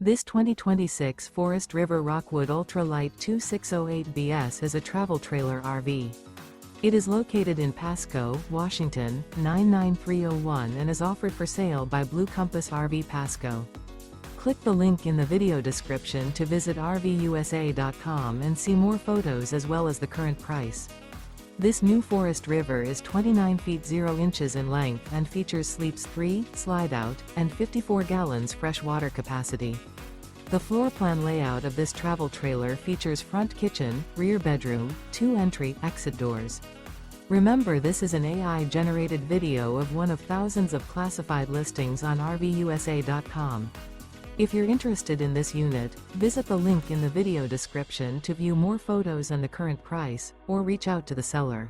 This 2026 Forest River Rockwood Ultra Lite 2608BS is a travel trailer RV. It is located in Pasco, Washington, 99301 and is offered for sale by Blue Compass RV Pasco. Click the link in the video description to visit RVUSA.com and see more photos as well as the current price. This new Forest River is 29 feet 0 inches in length and features sleeps 3, Slideout, and 54 gallons fresh water capacity. The floor plan layout of this travel trailer features front kitchen, rear bedroom, 2 entry/exit doors. Remember, this is an AI-generated video of one of thousands of classified listings on RVUSA.com. If you're interested in this unit, visit the link in the video description to view more photos and the current price, or reach out to the seller.